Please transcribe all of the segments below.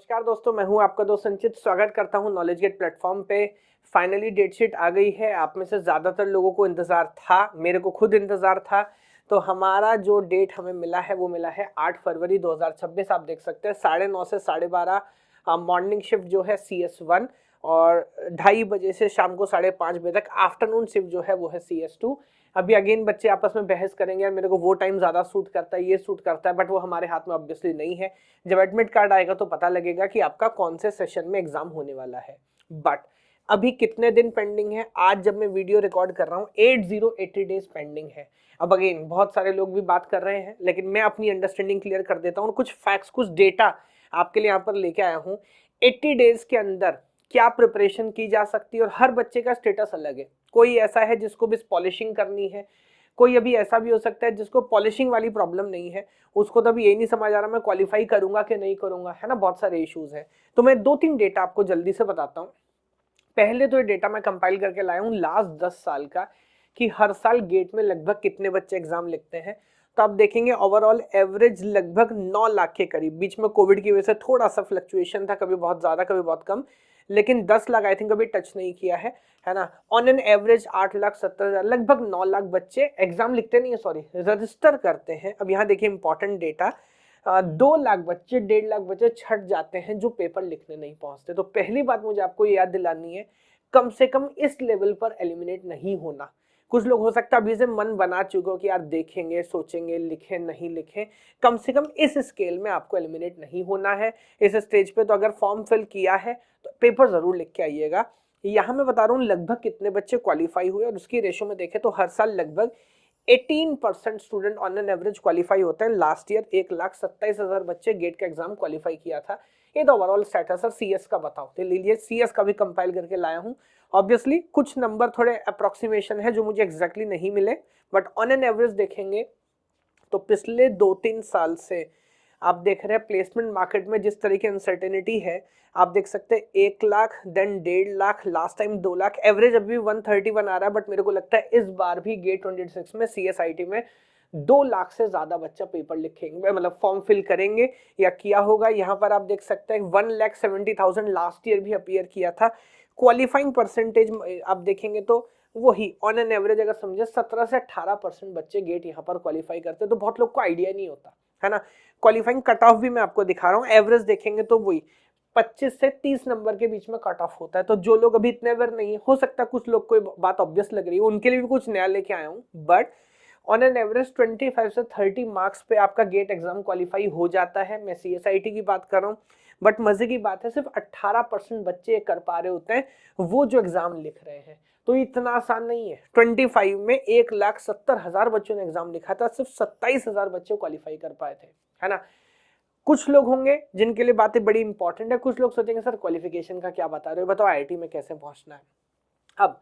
नमस्कार दोस्तों, मैं हूं आपका दोस्त संचित। स्वागत करता हूं नॉलेज गेट प्लेटफॉर्म पे। फाइनली डेट शीट आ गई है। आप में से ज़्यादातर लोगों को इंतज़ार था, मेरे को खुद इंतज़ार था। तो हमारा जो डेट हमें मिला है वो मिला है 8 फरवरी 2026। आप देख सकते हैं 9:30 से 12:30 मॉर्निंग शिफ्ट जो है CS1 और 2:30 बजे से शाम को 5:30 बजे तक आफ्टरनून शिफ्ट जो है वो है CS2। अभी अगेन बच्चे आपस में बहस करेंगे, यार मेरे को वो टाइम ज़्यादा सूट करता है, ये सूट करता है, बट वो हमारे हाथ में ऑब्वियसली नहीं है। जब एडमिट कार्ड आएगा तो पता लगेगा कि आपका कौन से सेशन में एग्जाम होने वाला है। बट अभी कितने दिन पेंडिंग है? आज जब मैं वीडियो रिकॉर्ड कर रहा हूँ 80 डेज पेंडिंग है। अब अगेन बहुत सारे लोग भी बात कर रहे हैं, लेकिन मैं अपनी अंडरस्टैंडिंग क्लियर कर देता हूँ। कुछ फैक्ट्स, कुछ डेटा आपके लिए यहाँ पर लेके आया हूँ। 80 डेज के अंदर क्या प्रिपरेशन की जा सकती है, और हर बच्चे का स्टेटस अलग है। कोई ऐसा है जिसको बस पॉलिशिंग करनी है, कोई अभी ऐसा भी हो सकता है जिसको पॉलिशिंग वाली प्रॉब्लम नहीं है, उसको तो अभी ये नहीं समझ आ रहा मैं क्वालिफाई करूंगा कि नहीं करूंगा, है ना। बहुत सारे इश्यूज हैं। तो मैं 2-3 डेटा आपको जल्दी से बताता हूँ। पहले तो ये डेटा मैं कंपाइल करके लाया हूँ लास्ट 10 साल का, कि हर साल गेट में लगभग कितने बच्चे एग्जाम लिखते हैं। तो आप देखेंगे ओवरऑल एवरेज लगभग 9 लाख के करीब। बीच में कोविड की वजह से थोड़ा सा फ्लक्चुएशन था, कभी बहुत ज्यादा कभी बहुत कम, लेकिन 10 लाख आई थिंक अभी टच नहीं किया है ना। ऑन एन एवरेज 8,70,000 लगभग 9 लाख बच्चे एग्जाम लिखते नहीं है, सॉरी रजिस्टर करते हैं। अब यहाँ देखिए इंपॉर्टेंट डेटा, 2 लाख बच्चे, 1.5 लाख बच्चे छट जाते हैं जो पेपर लिखने नहीं पहुंचते। तो पहली बात मुझे आपको याद दिलानी है, कम से कम इस लेवल पर एलिमिनेट नहीं होना। कुछ लोग हो सकता है अभी से मन बना चुके हो कि यार देखेंगे, सोचेंगे, लिखें नहीं लिखें, कम से कम इस स्केल में आपको एलिमिनेट नहीं होना है इस स्टेज पे। तो अगर फॉर्म फिल किया है तो पेपर जरूर लिख के आइएगा। यहाँ मैं बता रहा हूँ लगभग कितने बच्चे क्वालिफाई हुए, और उसकी रेशो में देखें तो हर साल लगभग 18% student on an average qualify होते हैं। लास्ट ईयर 1,27,000 बच्चे गेट का एग्जाम क्वालिफाई किया था। ये तो ओवरऑल स्टेटस है। CS का बताओ तो लीजिए, CS का भी कंपाइल करके लाया हूँ। ऑब्वियसली कुछ नंबर थोड़े अप्रोक्सीमेशन है जो मुझे एग्जैक्टली नहीं मिले, बट ऑन एन एवरेज देखेंगे तो पिछले 2-3 साल से आप देख रहे हैं प्लेसमेंट मार्केट में जिस तरह की अनसर्टेनिटी है। आप देख सकते हैं 1 lakh, then 1.5 lakh, last time 2 lakh, average अभी 131 आ रहा है। बट मेरे को लगता है इस बार भी गेट 26 में CSIT में 2 लाख से ज्यादा बच्चा पेपर लिखेंगे, मतलब फॉर्म फिल करेंगे या किया होगा। यहाँ पर आप देख सकते हैं 1,70,000 लास्ट ईयर भी अपीयर किया था। क्वालिफाइंग परसेंटेज आप देखेंगे तो वही ऑन एन एवरेज अगर समझे 17 से 18% बच्चे गेट यहाँ पर क्वालिफाई करते हैं। तो बहुत लोग को आइडिया नहीं होता है ना। क्वालिफाइंग कट ऑफ भी मैं आपको दिखा रहा हूँ। एवरेज देखेंगे तो वही 25 से 30 नंबर के बीच में कट ऑफ होता है। तो जो लोग अभी इतने अवेयर नहीं है, हो सकता है कुछ लोग को बात ऑब्वियस लग रही है, उनके लिए भी कुछ नया लेके आया हूँ। बट ऑन एन एवरेज 25 से 30 मार्क्स पे आपका गेट एग्जाम क्वालिफाई हो जाता है। मैं CSIT की बात कर रहा हूँ। बट मजे की बात है सिर्फ 18% बच्चे कर पा रहे होते हैं वो जो एग्जाम लिख रहे हैं। तो इतना आसान नहीं है। 25 में 1,70,000 बच्चों ने एग्जाम लिखा था, सिर्फ 27,000 बच्चे क्वालिफाई कर पाए थे, है ना। कुछ लोग होंगे जिनके लिए बातें बड़ी इंपॉर्टेंट है। कुछ लोग सोचेंगे सर क्वालिफिकेशन का क्या बता रहे हो, बताओ IIT में कैसे पहुंचना है। अब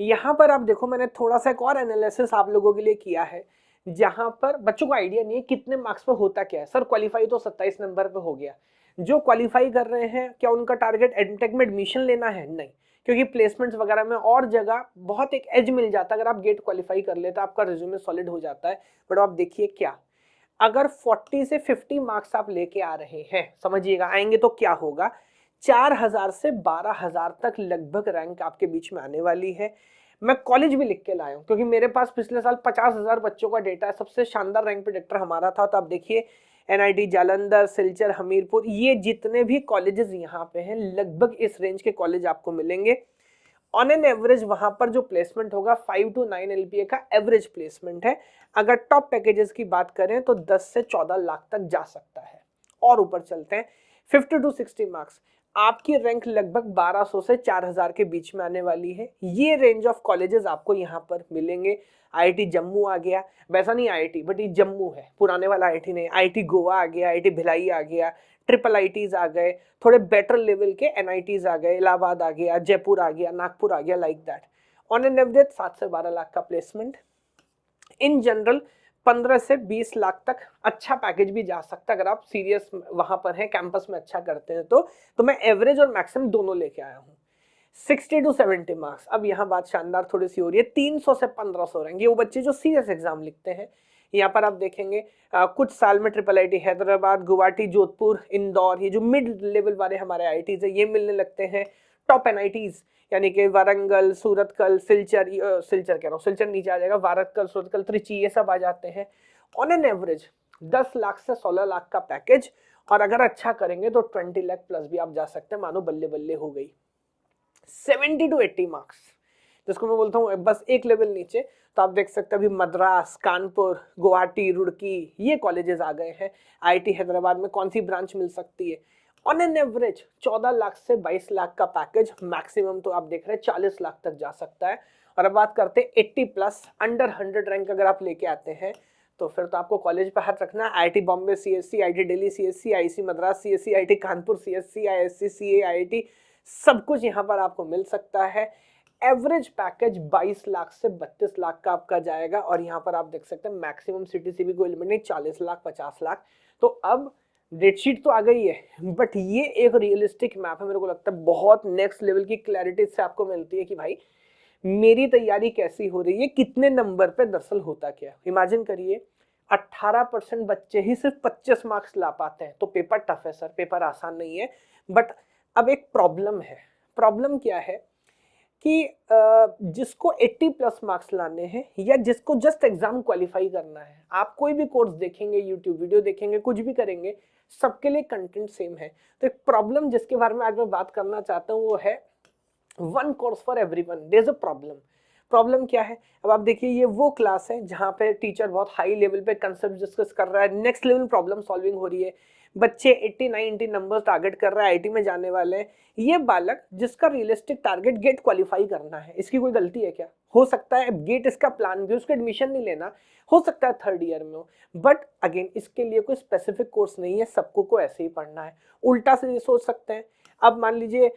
यहाँ पर आप देखो, मैंने थोड़ा सा एक और एनालिसिस आप लोगों के लिए किया है, जहां पर बच्चों को आइडिया नहीं है कितने मार्क्स पे होता क्या है। सर क्वालिफाई तो 27 नंबर पे हो गया। जो क्वालिफाई कर रहे हैं क्या उनका टारगेट एडटेक में एडमिशन लेना है? नहीं, क्योंकि प्लेसमेंट्स वगैरह में और जगह बहुत एक एज मिल जाता है। अगर आप गेट क्वालिफाई कर लेते आपका रिज्यूमे सॉलिड हो जाता है। बट आप देखिए क्या, अगर 40 से 50 मार्क्स आप लेके आ रहे हैं, समझिएगा आएंगे तो क्या होगा, 4,000 से 12,000 तक लगभग रैंक आपके बीच में आने वाली है। मैं कॉलेज भी लिख के लाया हूं क्योंकि मेरे पास पिछले साल 50,000 बच्चों का डेटा है। सबसे शानदार रैंक प्रेडिक्टर हमारा था। तो आप देखिए NIT जालंधर, सिलचर, हमीरपुर, ये जितने भी कॉलेजेस यहाँ पे हैं लगभग इस रेंज के कॉलेज आपको मिलेंगे। ऑन एन एवरेज वहां पर जो प्लेसमेंट होगा 5 to 9 LPA का एवरेज प्लेसमेंट है। अगर टॉप पैकेजेस की बात करें तो 10 से 14 लाख तक जा सकता है। और ऊपर चलते हैं, 50 to 60 मार्क्स, आपकी रैंक लगभग 1200 से 4,000 के बीच में आने वाली है। ये रेंज ऑफ कॉलेजेस आपको यहाँ पर मिलेंगे। IIT जम्मू आ गया, वैसा नहीं IIT बट ये जम्मू है, पुराने वाला IIT नहीं। IIT गोवा आ गया, IIT भिलाई आ गया, IIITs आ गए, थोड़े बेटर लेवल के NITs आ गए, इलाहाबाद आ गया, जयपुर आ गया, नागपुर आ गया, like that. On an average 7 से 12 लाख का प्लेसमेंट। इन जनरल 15 से 20 लाख तक अच्छा पैकेज भी जा सकता है अगर आप सीरियस वहां पर हैं, कैंपस में अच्छा करते हैं तो मैं एवरेज और मैक्सिमम दोनों लेके आया हूँ। 60 to 70 मार्क्स, अब यहाँ बात शानदार थोड़ी सी हो रही है। 300 से 1,500 रैंक, ये वो बच्चे जो सीरियस एग्जाम लिखते हैं। यहाँ पर आप देखेंगे कुछ साल में ट्रिपल आईटी हैदराबाद, गुवाहाटी, जोधपुर, इंदौर, ये जो मिड लेवल वाले हमारे आईआईटीज है ये मिलने लगते हैं टॉप एनआईटीज, यानी कि वारंगल, सूरतकल, सिलचर, सिलचर कह रहा हूँ, सिलचर नीचे आ जाएगा, वारंगल, सूरतकल, त्रिची, ये सब आ जाते हैं। ऑन एन एवरेज 10 लाख से 16 लाख का पैकेज, और अगर अच्छा करेंगे तो 20 लाख प्लस भी आप जा सकते हैं, मानो बल्ले बल्ले हो गई। 70 to 80 मार्क्स, जिसको मैं बोलता हूँ बस एक लेवल नीचे। तो आप देख सकते हैं अभी मद्रास, कानपुर, गुवाहाटी, रुड़की, ये कॉलेजेस आ गए हैं। आईआईटी हैदराबाद में कौन सी ब्रांच मिल सकती है? ऑन एन एवरेज 14 लाख से 22 लाख का पैकेज, मैक्सिमम तो आप देख रहे हैं 40 लाख तक जा सकता है। और अब बात करते हैं 80 प्लस, अंडर 100 रैंक अगर आप लेके आते हैं तो फिर तो आपको कॉलेज पे हाथ रखना है। IIT Bombay CSC, IIT Delhi CSC, IIC Madras CSC, IIT Kanpur CSC, ISC CA, IIT, सब कुछ यहाँ पर आपको मिल सकता है। एवरेज पैकेज 22 लाख से 32 लाख का आपका जाएगा, और यहाँ पर आप देख सकते हैं मैक्सिमम सिटी से भी कोई लिमिट नहीं, 40 लाख 50 लाख। तो अब डेटशीट तो आ गई है, बट ये एक रियलिस्टिक मैप है। मेरे को लगता है बहुत नेक्स्ट लेवल की क्लैरिटी से आपको मिलती है कि भाई मेरी तैयारी कैसी हो रही है, कितने नंबर पे दरअसल होता क्या। इमेजिन करिए 18% बच्चे ही सिर्फ 25 मार्क्स ला पाते हैं, तो पेपर टफ है सर, पेपर आसान नहीं है। बट अब एक प्रॉब्लम है। प्रॉब्लम क्या है कि जिसको 80 प्लस मार्क्स लाने हैं, या जिसको जस्ट एग्जाम क्वालिफाई करना है, आप कोई भी कोर्स देखेंगे, यूट्यूब वीडियो देखेंगे, कुछ भी करेंगे, सबके लिए कंटेंट सेम है। तो एक प्रॉब्लम जिसके बारे में आज मैं बात करना चाहता हूँ वो है one course for everyone. There is a problem. Problem क्या है? अब आप देखिए ये वो क्लास है जहाँ पे टीचर बहुत हाई लेवल पे कंसेप्ट डिस्कस कर रहा है, नेक्स्ट लेवल प्रॉब्लम सॉल्विंग हो रही है, बच्चे 80-90 नंबर टारगेट कर रहा है, आईटी में जाने वाले हैं। ये बालक जिसका रियलिस्टिक टारगेट गेट क्वालिफाई करना है, इसकी कोई गलती है क्या? हो सकता है गेट इसका प्लान भी, उसको एडमिशन नहीं लेना, हो सकता है थर्ड ईयर में हो, बट अगेन इसके लिए कोई स्पेसिफिक कोर्स नहीं है, सबको को ऐसे ही पढ़ना है। उल्टा से ये सोच सकते हैं, अब मान लीजिए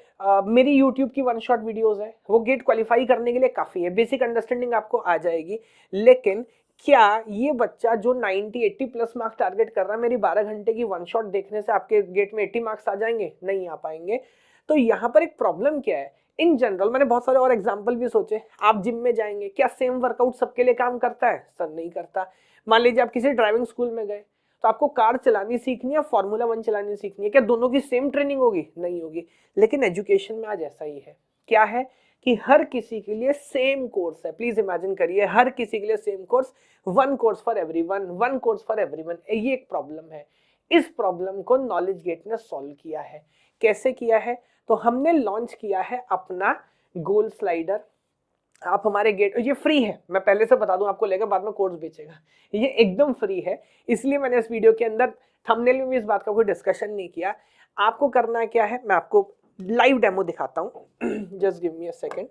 मेरी यूट्यूब की वन शॉट वीडियोस है, वो गेट क्वालिफाई करने के लिए काफ़ी है, बेसिक अंडरस्टैंडिंग आपको आ जाएगी। लेकिन क्या ये बच्चा जो 90-80 प्लस मार्क्स टारगेट कर रहा है, मेरी 12 घंटे की वन शॉट देखने से आपके गेट में 80 मार्क्स आ जाएंगे? नहीं आ पाएंगे। तो यहाँ पर एक प्रॉब्लम क्या है, इन जनरल मैंने बहुत सारे और एग्जाम्पल भी सोचे। आप जिम में जाएंगे, क्या सेम वर्कआउट सबके लिए काम करता है? सर नहीं करता। मान लीजिए आप किसी ड्राइविंग स्कूल में गए, तो आपको कार चलानी सीखनी है, फॉर्मूला 1 चलानी सीखनी है, क्या दोनों की सेम ट्रेनिंग होगी? नहीं होगी। लेकिन एजुकेशन में आज ऐसा ही है। क्या है कि हर किसी के लिए सेम कोर्स है। प्लीज इमेजिन करिए, हर किसी के लिए same course, one course for everyone, one course for everyone. ये एक प्रॉब्लम है। इस प्रॉब्लम को नॉलेज गेट ने सॉल्व किया है। कैसे किया है? तो हमने लॉन्च किया है अपना गोल स्लाइडर। आप हमारे गेट, ये फ्री है, मैं पहले से बता दूं आपको, लेकर बाद में कोर्स बेचेगा, ये एकदम फ्री है। इसलिए मैंने इस वीडियो के अंदर थंबनेल में भी इस बात का कोई डिस्कशन नहीं किया। आपको करना है क्या है, मैं आपको लाइव डेमो दिखाता हूं। Just give me a second.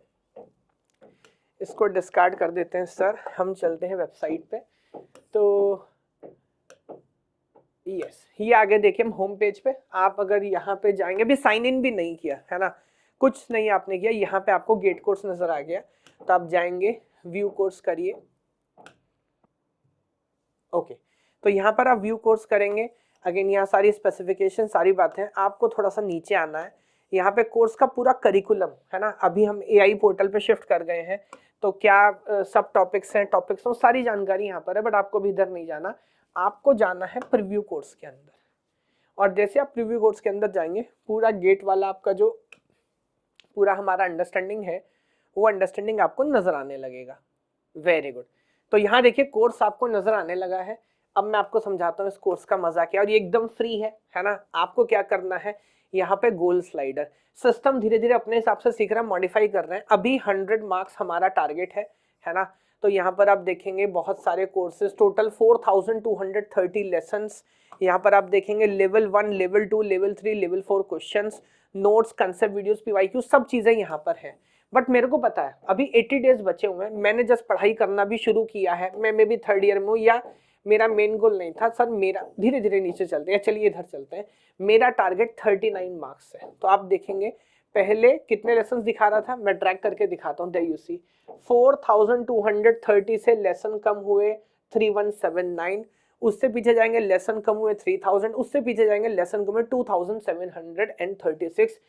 इसको डिस्कार्ड कर देते हैं सर, हम चलते हैं वेबसाइट पे। तो यस, ये आगे देखिए हम होम पेज पे, आप अगर यहाँ पे जाएंगे, अभी साइन इन भी नहीं किया है ना, कुछ नहीं आपने किया, यहाँ पे आपको गेट कोर्स नजर आ गया, तो आप जाएंगे व्यू कोर्स करिए। ओके, तो यहाँ पर आप व्यू कोर्स करेंगे। अगेन यहाँ सारी स्पेसिफिकेशन, सारी बातें, आपको थोड़ा सा नीचे आना है। यहाँ पे कोर्स का पूरा करिकुलम है ना, अभी हम एआई पोर्टल पे शिफ्ट कर गए हैं, तो क्या सब टॉपिक्स हैं, टॉपिक्स हैं, सारी जानकारी यहाँ पर है। बट आपको भी इधर नहीं जाना, आपको जाना है प्रीव्यू कोर्स के अंदर। और जैसे आप प्रीव्यू कोर्स के अंदर जाएंगे, पूरा गेट वाला आपका जो पूरा हमारा अंडरस्टैंडिंग है, वो अंडरस्टैंडिंग आपको नजर आने लगेगा। Very good. तो यहाँ देखिए कोर्स आपको नजर आने लगा है। अब मैं आपको समझाता हूँ इस कोर्स का मजा क्या, और ये एकदम फ्री है ना। आपको क्या करना है, यहाँ पे गोल स्लाइडर सिस्टम धीरे धीरे अपने हिसाब से सीख रहा है, मॉडिफाई कर रहे हैं। अभी 100 मार्क्स हमारा टारगेट है ना। तो यहाँ पर आप देखेंगे बहुत सारे कोर्सेज, टोटल 4230 लेसन्स। यहाँ पर आप देखेंगे level 1, level 2, level 3, level 4 questions, notes, concept videos, PYQ, सब चीजें यहाँ पर है। बट मेरे को पता है अभी 80 डेज बचे हुए हैं, मैंने जस्ट पढ़ाई करना भी शुरू किया है, मैं भी थर्ड ईयर में हूँ, या मेरा मेन गोल नहीं था सर, मेरा धीरे धीरे नीचे चलते हैं, चलिए इधर चलते हैं। मेरा टारगेट 39 मार्क्स है। तो आप देखेंगे पहले कितने लेसन दिखा रहा था, मैं ट्रैक करके दिखाता हूँ। यू सी 4230 से लेसन कम हुए 3179, उससे पीछे जाएंगे लेसन कम हुए 3000, उससे पीछे जाएंगे लेसन कम हुए 2736।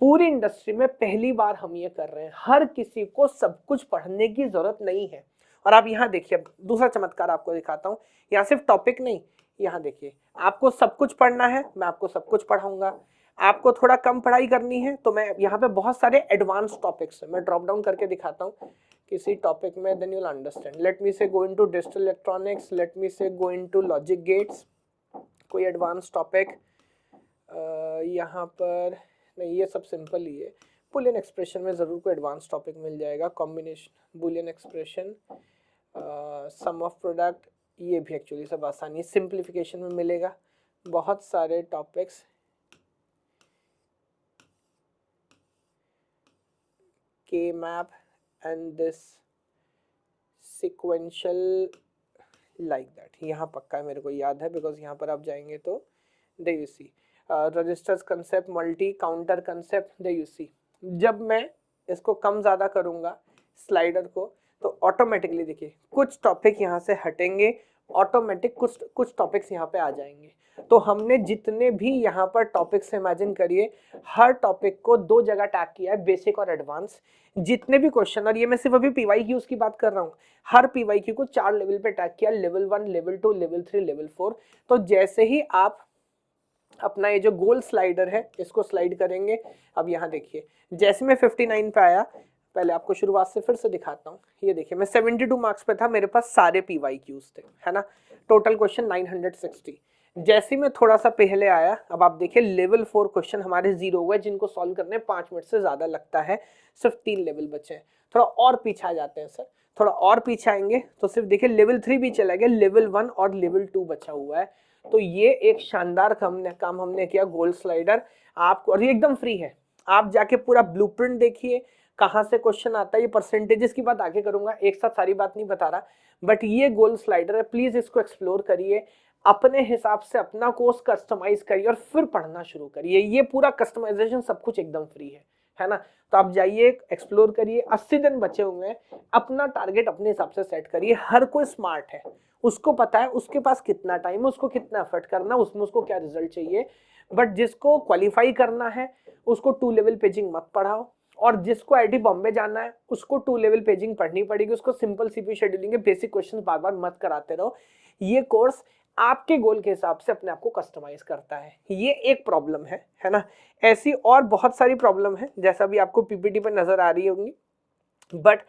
पूरी इंडस्ट्री में पहली बार हम ये कर रहे हैं। हर किसी को सब कुछ पढ़ने की जरूरत नहीं है, और आप यहाँ देखिए, दूसरा चमत्कार आपको दिखाता हूँ। यहाँ सिर्फ टॉपिक नहीं, यहाँ देखिए, आपको सब कुछ पढ़ना है, मैं आपको सब कुछ पढ़ाऊंगा। आपको थोड़ा कम पढ़ाई करनी है तो मैं यहाँ पे बहुत सारे एडवांस टॉपिक्स है, मैं ड्रॉप डाउन करके दिखाता हूँ किसी टॉपिक में, then you will understand. Let me say go into digital electronics, let me say go into logic gates, कोई एडवांस टॉपिक यहाँ पर नहीं, ये सब सिंपल ही है। बुलियन एक्सप्रेशन में ज़रूर कोई एडवांस टॉपिक मिल जाएगा, combination Boolean expression, sum of product, ये भी एक्चुअली सब आसानी, सिंप्लीफिकेशन में मिलेगा बहुत सारे टॉपिक्स। के map and this sequential like that, यहाँ पक्का मेरे को याद है बिकॉज यहाँ पर आप जाएंगे तो they you see registers concept, multi counter concept, they you see. जब मैं इसको कम ज़्यादा करूँगा स्लाइडर को तो ऑटोमेटिकली देखिए कुछ टॉपिक यहाँ से हटेंगे, ऑटोमेटिक कुछ टॉपिक्स यहाँ पे आ जाएंगे। तो हमने जितने भी यहाँ पर टॉपिक्स इमेजिन करिए, हर टॉपिक को दो जगह टैग किया है, बेसिक और एडवांस। जितने भी क्वेश्चन, और ये मैं सिर्फ अभी पीवाईक्यूज की बात कर रहा हूँ, हर पीवाईक्यू को 4 लेवल पे टैग किया, लेवल 1, लेवल 2, लेवल 3, लेवल 4। तो जैसे ही आप अपना ये जो गोल स्लाइडर है इसको स्लाइड करेंगे, अब यहाँ देखिए जैसे मैं 59 पे आया, पहले आपको शुरुआत से फिर से दिखाता हूँ। ये देखिए मैं 72 मार्क्स पे था, मेरे पास सारे पीवाईक्यूज थे, है ना, टोटल क्वेश्चन 960। जैसे ही मैं थोड़ा सा पहले आया, अब आप देखिए लेवल 4 क्वेश्चन हमारे 0 हुए, जिनको सॉल्व करने 5 मिनट से ज्यादा लगता है, सिर्फ 3 लेवल बचे हैं। थोड़ा और पीछे आ जाते हैं सर, थोड़ा और पीछे आएंगे तो सिर्फ देखिए लेवल 3 भी चला गया, लेवल 1 और लेवल 2 बचा हुआ है। तो ये एक शानदार काम हमने किया गोल स्लाइडर आपको, और ये एकदम फ्री है। आप जाके पूरा ब्लूप्रिंट देखिए कहाँ से क्वेश्चन आता है, ये परसेंटेजेस की बात आगे करूंगा, एक साथ सारी बात नहीं बता रहा, बट ये गोल स्लाइडर है, प्लीज इसको एक्सप्लोर करिए, अपने हिसाब से अपना कोर्स कस्टमाइज करिए और फिर पढ़ना शुरू करिए। ये पूरा कस्टमाइजेशन सब कुछ एकदम फ्री है ना। तो आप जाइए, एक्सप्लोर करिए, 80 दिन बचे हुए हैं, अपना टारगेट अपने हिसाब से सेट करिए। हर कोई स्मार्ट है, उसको पता है उसके पास कितना टाइम है, उसको कितना एफर्ट करना, उसमें उसको क्या रिजल्ट चाहिए। बट जिसको क्वालिफाई करना है उसको 2 लेवल पेजिंग मत पढ़ाओ, और जिसको आईआईटी बॉम्बे जाना है उसको 2 लेवल पेजिंग पढ़नी पड़ेगी, उसको सिंपल सीपीयू शेड्यूलिंग के बेसिक क्वेश्चंस बार बार मत कराते रहो। ये कोर्स आपके गोल के हिसाब से अपने आप को कस्टमाइज करता है, ये एक प्रॉब्लम है ना। ऐसी और बहुत सारी प्रॉब्लम है, जैसा भी आपको पीपीटी पर नजर आ रही होंगी, बट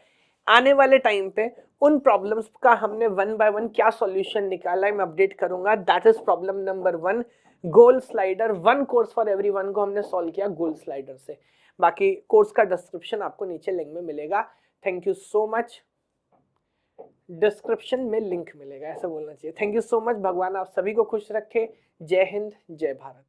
आने वाले टाइम पे उन प्रॉब्लम्स का हमने 1 बाय 1 क्या सॉल्यूशन निकाला है मैं अपडेट करूंगा। That is problem number 1, goal slider. 1 course for everyone को हमने सॉल्व किया गोल स्लाइडर से। बाकी कोर्स का डिस्क्रिप्शन आपको नीचे लिंक में मिलेगा। Thank you so much, description में लिंक मिलेगा, ऐसा बोलना चाहिए। थैंक यू सो मच, भगवान आप सभी को खुश रखे। जय हिंद, जय भारत।